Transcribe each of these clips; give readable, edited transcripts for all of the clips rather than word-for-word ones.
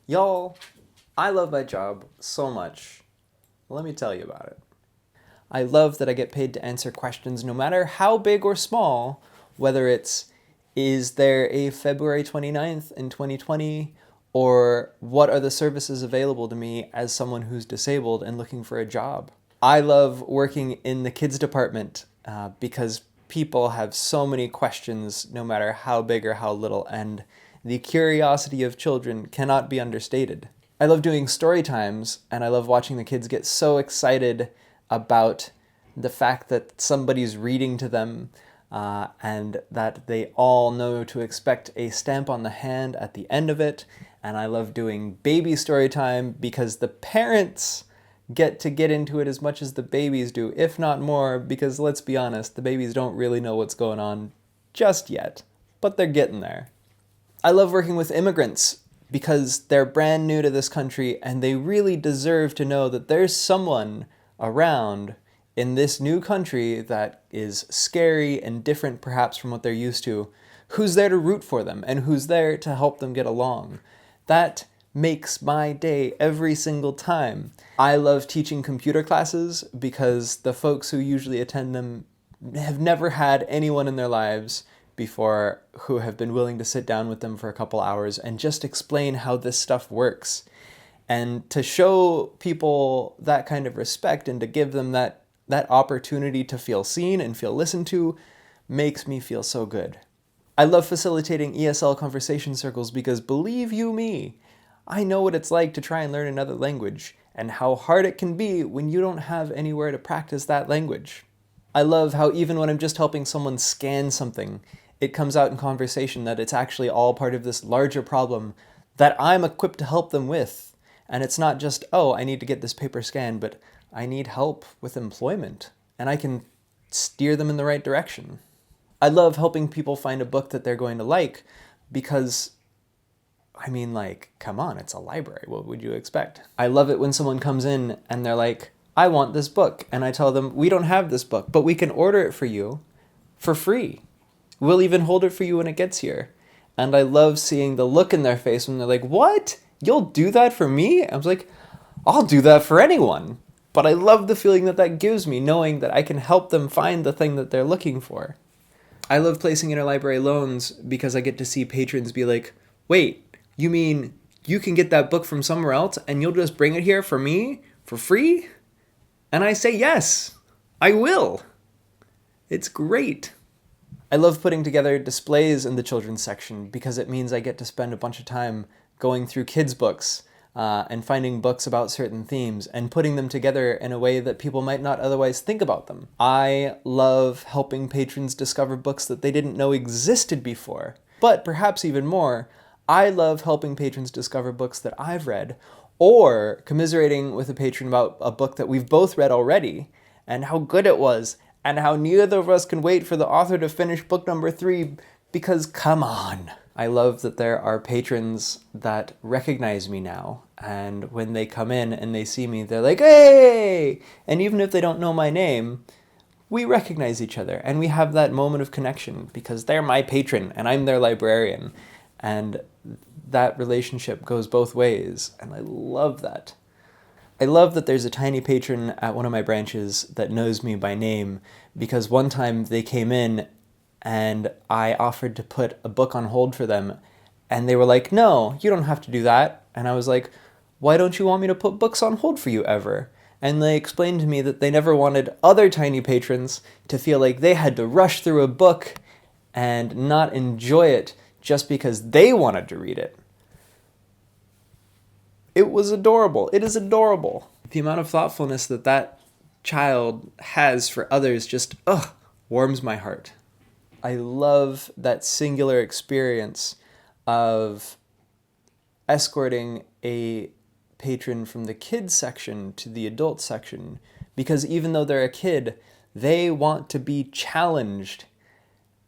Y'all, I love my job so much. Let me tell you about it. I love that I get paid to answer questions no matter how big or small, whether it's is there a February 29th in 2020, or what are the services available to me as someone who's disabled and looking for a job. I love working in the kids department because people have so many questions no matter how big or how little, and the curiosity of children cannot be understated. I love doing story times, and I love watching the kids get so excited about the fact that somebody's reading to them and that they all know to expect a stamp on the hand at the end of it. And I love doing baby story time because the parents get to get into it as much as the babies do, if not more, because let's be honest, the babies don't really know what's going on just yet, but they're getting there. I love working with immigrants because they're brand new to this country and they really deserve to know that there's someone around in this new country that is scary and different perhaps from what they're used to, who's there to root for them and who's there to help them get along. That makes my day every single time. I love teaching computer classes because the folks who usually attend them have never had anyone in their lives before who have been willing to sit down with them for a couple hours and just explain how this stuff works. And to show people that kind of respect and to give them that opportunity to feel seen and feel listened to makes me feel so good. I love facilitating ESL conversation circles because believe you me, I know what it's like to try and learn another language and how hard it can be when you don't have anywhere to practice that language. I love how even when I'm just helping someone scan something, it comes out in conversation that it's actually all part of this larger problem that I'm equipped to help them with. And it's not just, oh, I need to get this paper scanned, but I need help with employment, and I can steer them in the right direction. I love helping people find a book that they're going to like because, come on, it's a library. What would you expect? I love it when someone comes in and they're like, I want this book. And I tell them, we don't have this book, but we can order it for you for free. We'll even hold it for you when it gets here. And I love seeing the look in their face when they're like, what? You'll do that for me? I was like, I'll do that for anyone. But I love the feeling that that gives me, knowing that I can help them find the thing that they're looking for. I love placing interlibrary loans because I get to see patrons be like, wait, you mean you can get that book from somewhere else and you'll just bring it here for me for free? And I say, yes, I will. It's great. I love putting together displays in the children's section because it means I get to spend a bunch of time going through kids' books and finding books about certain themes and putting them together in a way that people might not otherwise think about them. I love helping patrons discover books that they didn't know existed before. But perhaps even more, I love helping patrons discover books that I've read or commiserating with a patron about a book that we've both read already and how good it was and how neither of us can wait for the author to finish book number 3 because come on. I love that there are patrons that recognize me now, and when they come in and they see me, they're like, hey! And even if they don't know my name, we recognize each other, and we have that moment of connection because they're my patron and I'm their librarian, and that relationship goes both ways, and I love that. I love that there's a tiny patron at one of my branches that knows me by name because one time they came in and I offered to put a book on hold for them, and they were like, no, you don't have to do that. And I was like, why don't you want me to put books on hold for you ever? And they explained to me that they never wanted other tiny patrons to feel like they had to rush through a book and not enjoy it just because they wanted to read it. It was adorable. It is adorable. The amount of thoughtfulness that that child has for others just, warms my heart. I love that singular experience of escorting a patron from the kids section to the adult section because even though they're a kid, they want to be challenged.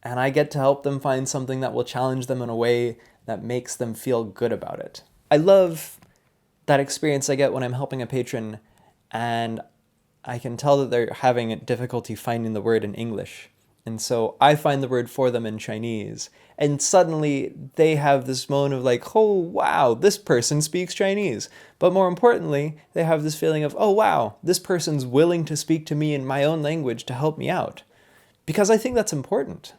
And I get to help them find something that will challenge them in a way that makes them feel good about it. I love that experience I get when I'm helping a patron and I can tell that they're having difficulty finding the word in English. And so I find the word for them in Chinese, and suddenly they have this moment of like, oh wow, this person speaks Chinese. But more importantly, they have this feeling of, oh wow, this person's willing to speak to me in my own language to help me out. Because I think that's important.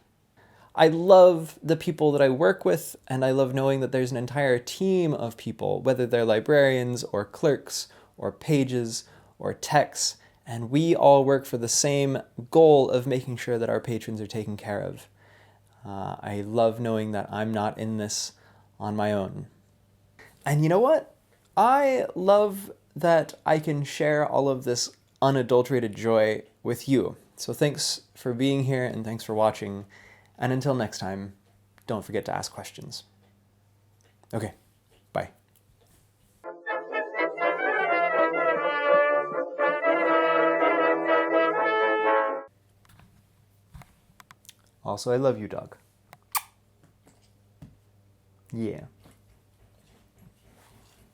I love the people that I work with, and I love knowing that there's an entire team of people, whether they're librarians or clerks or pages or techs, and we all work for the same goal of making sure that our patrons are taken care of. I love knowing that I'm not in this on my own. And you know what? I love that I can share all of this unadulterated joy with you. So thanks for being here, and thanks for watching. And until next time, don't forget to ask questions. Okay, bye. Also, I love you, dog. Yeah.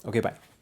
Okay, bye.